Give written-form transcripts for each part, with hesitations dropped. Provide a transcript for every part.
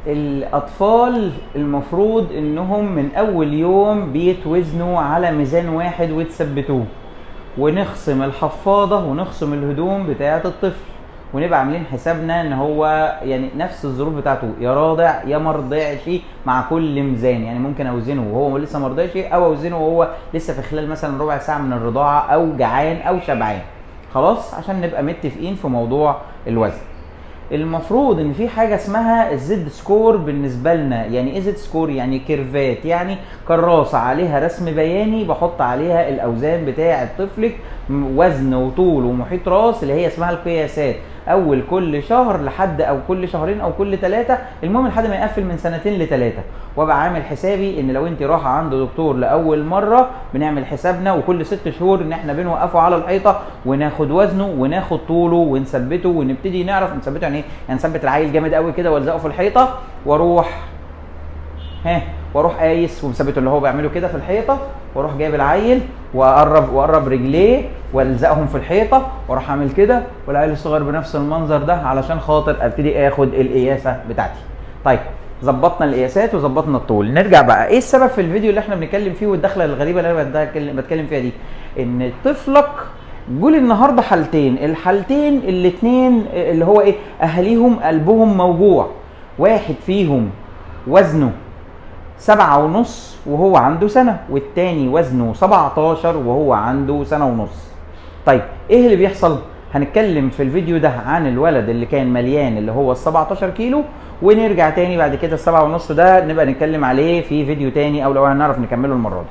الاطفال المفروض انهم من اول يوم بيتوزنوا على ميزان واحد ويتثبتوه، ونخصم الحفاضه ونخصم الهدوم بتاعه الطفل، ونبقى عاملين حسابنا ان هو يعني نفس الظروف بتاعته، يا راضع يا مرضعش مع كل ميزان. يعني ممكن اوزنه وهو لسه مرضعش، او اوزنه وهو لسه في خلال مثلا ربع ساعه من الرضاعه، او جعان او شبعان. خلاص، عشان نبقى متفقين في موضوع الوزن. المفروض ان في حاجه اسمها الزد سكور بالنسبه لنا. يعني ايه زد سكور؟ يعني كيرفات، يعني كراسه عليها رسم بياني بحط عليها الاوزان بتاعه طفلك، وزن وطول ومحيط راس، اللي هي اسمها القياسات. اول كل شهر لحد او كل شهرين او كل 3، المهم لحد ما يقفل من 2 ل3. وابقى عامل حسابي ان لو انت رايحه عند دكتور لاول مره، بنعمل حسابنا وكل 6 شهور ان احنا بنوقفه على الحيطه وناخد وزنه وناخد طوله ونثبته، ونبتدي نعرف نثبته يعني ايه. يعني نثبت العيل جامد قوي كده والزقه في الحيطه، واروح قايس ومثبته اللي هو بيعمله كده في الحيطه، واروح جايب العيل واقرب رجليه والزقهم في الحيطه، واروح اعمل كده، والعيل الصغير بنفس المنظر ده، علشان خاطر ابتدي اخد القياسه بتاعتي. طيب، ظبطنا القياسات وظبطنا الطول. نرجع بقى، ايه السبب في الفيديو اللي احنا بنتكلم فيه والدخله الغريبه اللي انا بتكلم فيها دي؟ ان طفلك جول النهارده حالتين، الحالتين الاتنين اللي هو ايه، اهاليهم قلبهم موجوع. واحد فيهم وزنه 7.5 وهو عنده سنة، والتاني وزنه 17 وهو عنده 1.5 سنة. طيب، ايه اللي بيحصل؟ هنتكلم في الفيديو ده عن الولد اللي كان مليان اللي هو 17 كيلو، ونرجع تاني بعد كده 7.5 ده نبقى نتكلم عليه في فيديو تاني، او لو هنعرف نكمله المرة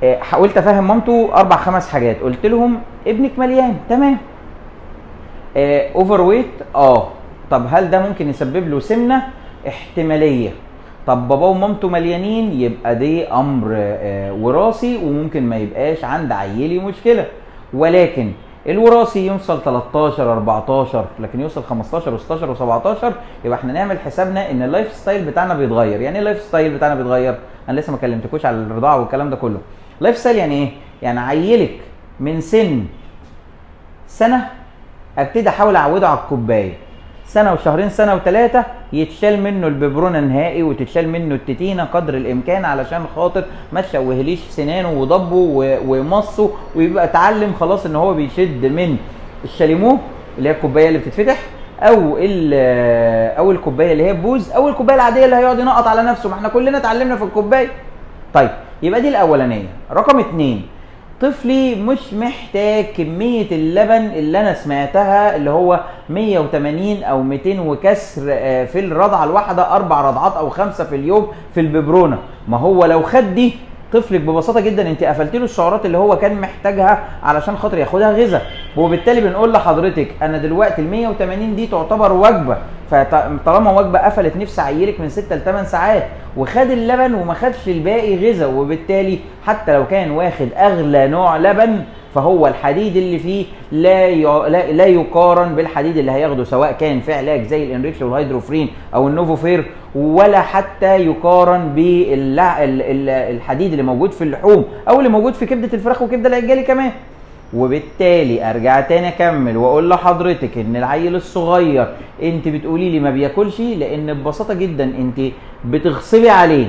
دي. حاولت افهم مامته 4-5 حاجات، قلت لهم ابنك مليان، تمام. اوفر ويت، طب هل ده ممكن يسبب له سمنة؟ احتمالية. طب باباه ومامته مليانين، يبقى دي امر وراثي، وممكن ما يبقاش عند عيلي مشكله. ولكن الوراثي يوصل 13 14، لكن يوصل 15 و16 و17، يبقى احنا نعمل حسابنا ان اللايف ستايل بتاعنا بيتغير. يعني ايه اللايف ستايل بتاعنا بيتغير؟ انا لسه ما كلمتكوش على الرضاعه والكلام ده كله. لايف ستايل يعني ايه؟ يعني عيلك من سن سنه ابتدي احاول اعوده على الكوبايه، 1 وشهرين 1 و3 يتشال منه الببرونه نهائي، وتتشال منه التتينه قدر الامكان، علشان خاطر ما تشوهليش سنانه وضبه ومصه، ويبقى اتعلم خلاص ان هو بيشد من الشاليمو اللي هي الكوبايه اللي بتتفتح، او الكوبايه اللي هي بوز، او الكوبايه العاديه اللي هيقعد ينقط على نفسه. ما احنا كلنا اتعلمنا في الكوبايه. طيب، يبقى دي الاولانيه. رقم 2، طفلي مش محتاج كمية اللبن اللي انا سمعتها اللي هو 180 او 200 وكسر في الرضعة الواحدة، 4 رضعات او 5 في اليوم في الببرونة. ما هو لو خد دي، طفلك ببساطة جدا انت قفلت له السعرات اللي هو كان محتاجها علشان خاطر ياخدها غذاء. وبالتالي بنقول لحضرتك انا دلوقتي ال 180 دي تعتبر وجبة، فطالما وجبة قفلت نفس عيلك من 6 ل 8 ساعات، وخد اللبن وما خدش الباقي غذاء، وبالتالي حتى لو كان واخد اغلى نوع لبن، فهو الحديد اللي فيه لا يقارن بالحديد اللي هياخده، سواء كان في علاج زي الانريكس والهيدروفرين او النوفوفير، ولا حتى يقارن بالحديد اللي موجود في اللحوم او اللي موجود في كبده الفراخ وكبده العجالي كمان. وبالتالي ارجع تاني اكمل واقول لحضرتك ان العيل الصغير انت بتقولي لي ما بياكلش، لان ببساطه جدا انت بتغصبي عليه،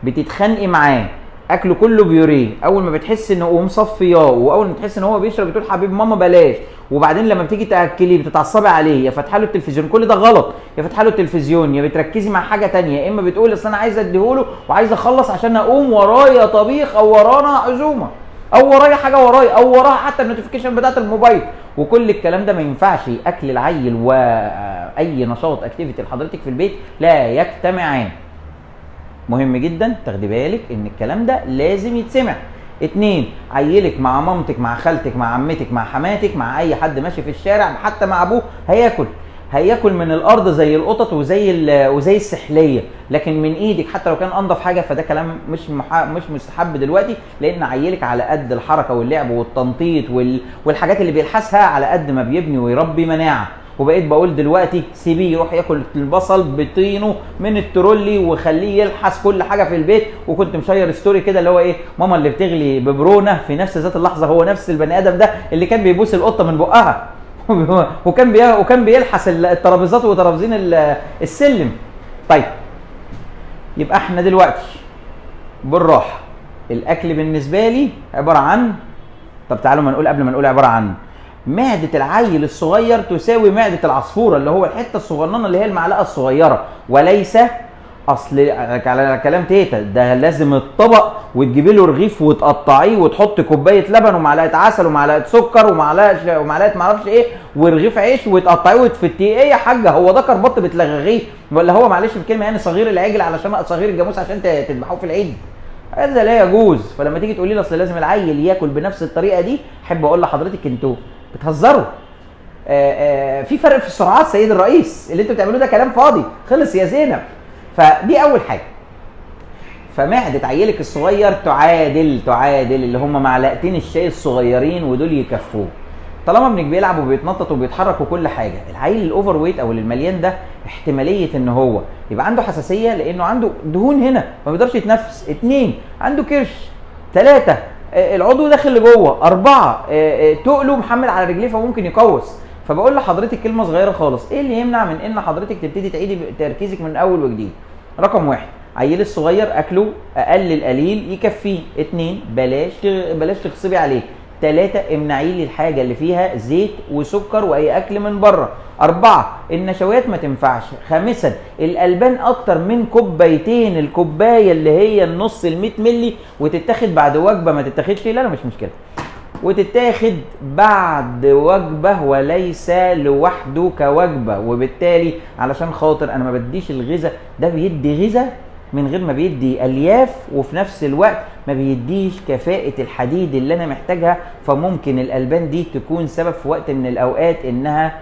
بتتخانقي معاه، اكله كله بيوريه. اول ما بتحس انه ومصفياه، واول ما بتحس ان هو بيشرب بتقول حبيب ماما بلاش، وبعدين لما بتيجي تاكليه بتتعصبي عليه، يا فاتحه له التلفزيون. كل ده غلط، يا فاتحه له التلفزيون، يا بتركزي مع حاجه تانية، يا اما بتقول اصل انا عايزه اديهوله وعايزه اخلص عشان اقوم ورايا طبيخ، او ورانا عزومه، او ورايا حاجه ورايا، او وراها حتى النوتيفيكيشن بتاعت الموبايل. وكل الكلام ده ما ينفعش. اكل العيل واي نشاط اكتيفيتي لحضرتك في البيت لا يجتمعان. مهم جدا تاخدي بالك ان الكلام ده لازم يتسمع. 2، عيلك مع مامتك مع خالتك مع عمتك مع حماتك مع اي حد ماشي في الشارع، حتى مع ابوه، هياكل من الارض زي القطط وزي السحليه، لكن من ايدك حتى لو كان انضف حاجه، فده كلام مش مستحب دلوقتي، لان عيلك على قد الحركه واللعب والتنطيط والحاجات اللي بيلحسها على قد ما بيبني ويربي مناعه. وبقيت بقول دلوقتي سيبيه يروح ياكل البصل بطينه من الترولي، وخليه يلحس كل حاجه في البيت. وكنت مشير ستوري كده اللي هو ايه، ماما اللي بتغلي ببرونه في نفس ذات اللحظه هو نفس البني ادم ده اللي كان بيبوس القطه من بقها وكان بيلحس الترابيزات وترابيزين السلم. طيب يبقى احنا دلوقتي بالراحه، الاكل بالنسبه لي عباره عن، طب تعالوا ما نقول قبل ما نقول عباره عن، معده العيل الصغير تساوي معده العصفوره اللي هو الحته الصغننه اللي هي المعلقه الصغيره، وليس اصل على كلام تيتا ده لازم الطبق وتجيبي له رغيف وتقطعيه وتحط كوبايه لبن ومعلقه عسل ومعلقه سكر ومعلقه معرفش ايه ورغيف عيش وتقطعيه وتفتيه. ايه يا حاجه، هو ده كربط بتلغغيه؟ ولا هو معلش في الكلمه يعني صغير العجل علشان صغير الجاموس عشان تذبحوه في العيد؟ هذا لا يجوز. فلما تيجي تقولي لي اصل لازم العيل ياكل بنفس الطريقه دي، احب اقول لحضرتك انتوا بتهزروا. في فرق في السرعات سيد الرئيس، اللي انتوا بتعملوه ده كلام فاضي خلص يا زينب. فدي اول حاجه. فمعده عيلك الصغير تعادل اللي هم معلقتين الشاي الصغيرين ودول يكفوه. طالما ابنك بيلعب وبيتنطط وبيتحرك وكل حاجه، العيل الاوفر ويت او المليان ده احتماليه ان هو يبقى عنده حساسيه لانه عنده دهون هنا ما بيقدرش يتنفس. 2 عنده كرش. 3 العضو داخل لجوه. 4 تقله محمل على رجليه فممكن يقوس. فبقول لحضرتك كلمه صغيره خالص، ايه اللي يمنع من ان حضرتك تبتدي تعيدي تركيزك من اول وجديد؟ رقم 1 عيل الصغير اكله اقل القليل يكفيه. 2 بلاش تغصبي عليه. 3 امنعي لي الحاجه اللي فيها زيت وسكر واي اكل من بره. 4 النشويات ما تنفعش. 5 الالبان اكتر من كوبايتين، الكوبايه اللي هي النص ال100 مللي وتتاخد بعد وجبه، ما تتاخدش لا مش مشكله، وتتاخد بعد وجبه وليس لوحده كوجبه. وبالتالي علشان خاطر انا ما بديش الغذاء ده، بيدي غذاء من غير ما بيدي الياف، وفي نفس الوقت ما بيديش كفاءة الحديد اللي انا محتاجها. فممكن الالبان دي تكون سبب في وقت من الاوقات انها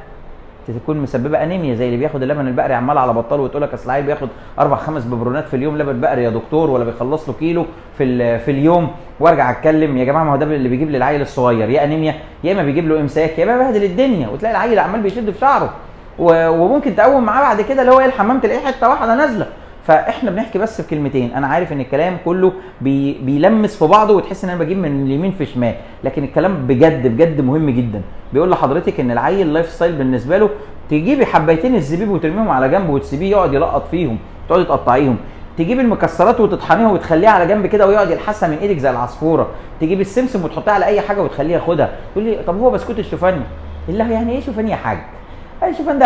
تكون مسببه انيميا، زي اللي بياخد اللبن البقري عمال على بطال وتقول لك اصل العيل بياخد 4-5 ببرونات في اليوم لبن بقري يا دكتور، ولا بيخلص له كيلو في اليوم. وارجع اتكلم يا جماعه، ما هو ده اللي بيجيب للعيل الصغير يا انيميا يا اما بيجيب له امساك يا اما بيبهدل الدنيا، وتلاقي العيل عمال بيشد في شعره وممكن تقوم معاه بعد كده اللي هو ايه الحمام تلاقيه حته واحده نازله. فاحنا بنحكي بس في كلمتين. انا عارف ان الكلام كله بيلمس في بعضه وتحس ان انا بجيب من اليمين في شمال، لكن الكلام بجد مهم جدا. بيقول لحضرتك ان العيل اللايف ستايل بالنسبه له تجيبي حبايتين الزبيب وترميهم على جنب وتسيبيه يقعد يلقط فيهم، تقعدي تقطعيهم. تجيبي المكسرات وتطحنيها وتخليها على جنب كده ويقعد يلحسها من ايدك زي العصفوره. تجيبي السمسم وتحطيها على اي حاجه وتخليها ياخدها. تقول لي طب هو بسكوت الشوفان؟ الله يعني ايه شوفان يا حاج؟ الشوفان ده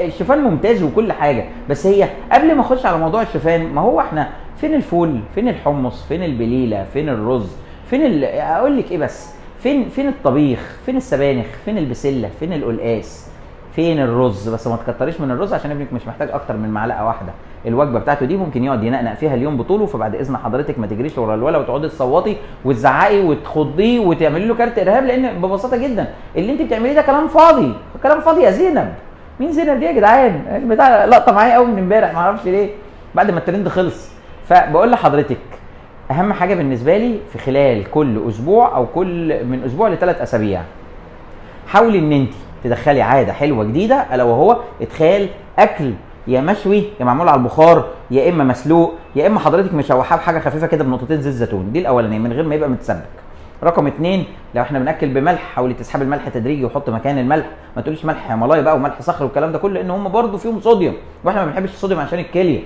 الشوفان ممتاز وكل حاجه، بس هي قبل ما اخش على موضوع الشوفان، ما هو احنا فين الفول؟ فين الحمص؟ فين البليله؟ فين الرز؟ فين اقول لك ايه بس؟ فين الطبيخ؟ فين السبانخ؟ فين البسله؟ فين القلقاس؟ فين الرز؟ بس ما تكتريش من الرز عشان ابنك مش محتاج اكتر من معلقه واحده. الوجبه بتاعته دي ممكن يقعد ينقنق فيها اليوم بطوله. فبعد اذن حضرتك ما تجريش ورا الولا وتقعدي تصوتي وتزعقي وتخضيه وتعملي له كارت ارهاب، لان ببساطه جدا اللي انت بتعمليه ده كلام فاضي. كلام فاضي يا زينب. مين زينب دي يا جدعان؟ البتاع لقطه معايا قوي من امبارح ما اعرفش ليه بعد ما الترند خلص. فبقول لحضرتك اهم حاجه بالنسبه لي في خلال كل اسبوع او كل من اسبوع ل3 اسابيع، حاولي ان انت تدخلي عاده حلوه جديده، الا وهو ادخال اكل يا مشوي يا معمول على البخار يا اما مسلوق يا اما حضرتك مشوحاه بحاجه خفيفه كده بنقطتين زيت زيتون. دي الاولانيه من غير ما يبقى متسبك. رقم 2 لو احنا بناكل بملح، حاولي تسحبي الملح تدريجي وحط مكان الملح. ما تقوليش ملح هيمالايا بقى وملح صخر والكلام ده كله، لان هم برضو فيهم صوديوم واحنا ما بنحبش الصوديوم عشان الكليه.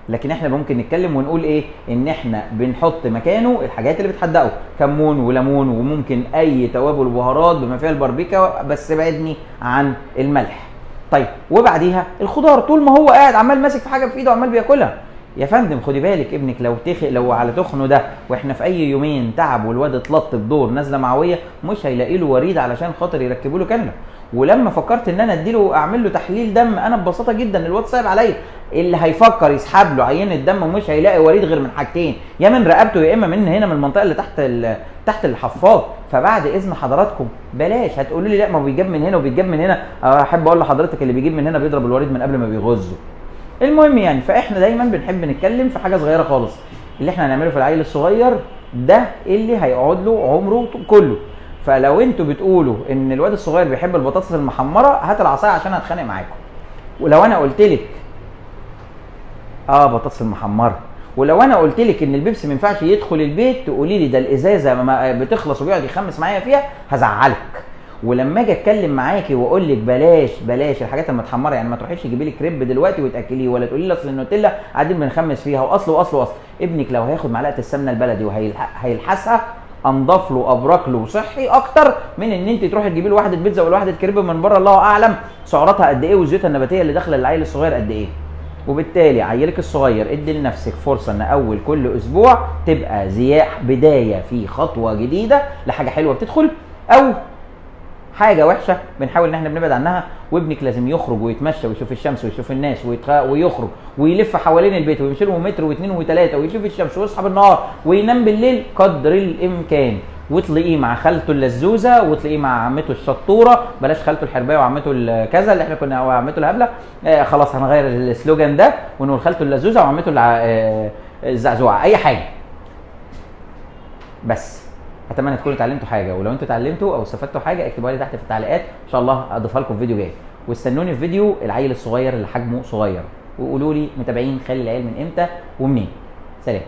لكن احنا ممكن نتكلم ونقول ايه؟ ان احنا بنحط مكانه الحاجات اللي بتحدقه، كمون وليمون وممكن اي توابل وبهارات بما فيها الباربيكا، بس ابعدني عن الملح. طيب وبعديها الخضار، طول ما هو قاعد عمال ماسك في حاجه في ايده وعمال بياكلها. يا فندم خدي بالك ابنك لو على تخنه ده واحنا في اي يومين تعب والواد اتلط بدور نازله معويه، مش هيلاقي له وريد علشان خاطر يركبوا له كانولا. ولما فكرت ان انا اديله اعمل له تحليل دم، انا ببساطه جدا الواد صعب عليا. اللي هيفكر يسحب له عينه دم ومش هيلاقي وريد غير من حاجتين، يا من رقبته يا اما من هنا من المنطقه اللي تحت الحفاض. فبعد اذن حضراتكم بلاش هتقولوا لي لا ما بيجاب من هنا وبيجاب من هنا. احب اقول لحضرتك اللي بيجيب من هنا بيضرب الوريد من قبل ما بيغزه. المهم يعني فاحنا دايما بنحب نتكلم في حاجه صغيره خالص. اللي احنا هنعمله في العيل الصغير ده اللي هيقعد له عمره كله. فلو انتوا بتقولوا ان الواد الصغير بيحب البطاطس المحمره، هات العصايه عشان هتخانق معاكم. ولو انا قلت لك بطاطس المحمره، ولو انا قلت لك ان البيبسي ما ينفعش يدخل البيت، تقولي لي ده الازازه ما بتخلص وبيقعد يخمس معايا فيها، هزعلك. ولما اجي اتكلم معاكي واقول لك بلاش الحاجات المتحمره، يعني ما تروحيش تجيبي لي كريب دلوقتي وتاكليه، ولا تقولي لي اصل النوتيلا قاعدين بنخمس فيها واصل. ابنك لو هياخد معلقه السمنه البلدي وهيلحسها انضف له ابرك له وصحي اكتر من ان انت تروحي تجيبي له واحده بيتزا ولا واحده كريب من بره الله اعلم سعراتها قد ايه والزيوت النباتيه اللي داخله للعيل الصغير قد ايه. وبالتالي عيلك الصغير ادي لنفسك فرصه ان اول كل اسبوع تبقى بدايه في خطوه جديده لحاجه حلوه بتدخل، او حاجه وحشه بنحاول ان احنا بنبعد عنها. وابنك لازم يخرج ويتمشى ويشوف الشمس ويشوف الناس ويخرج ويلف حوالين البيت ويمشي له متر واثنين وثلاثه ويشوف الشمس ويصحى بالنهار وينام بالليل قدر الامكان. وتلاقيه مع خالته اللزوزه وتلاقيه مع عمته الشطوره، بلاش خالته الحربايه وعمته الكذا اللي احنا كنا، او عمته الهبله. خلاص هنغير السلوجان ده ونقول خالته اللزوزه وعمته الزعزوعه، اي حاجه. بس اتمنى تكونوا اتعلمتوا حاجه، ولو انتوا اتعلمتوا او استفدتوا حاجه اكتبوها لي تحت في التعليقات، ان شاء الله اضيفها لكم في فيديو جاي. واستنوني في فيديو العيل الصغير اللي حجمه صغير، وقولوا لي متابعين خلي العيال من امتى ومنين. سلام.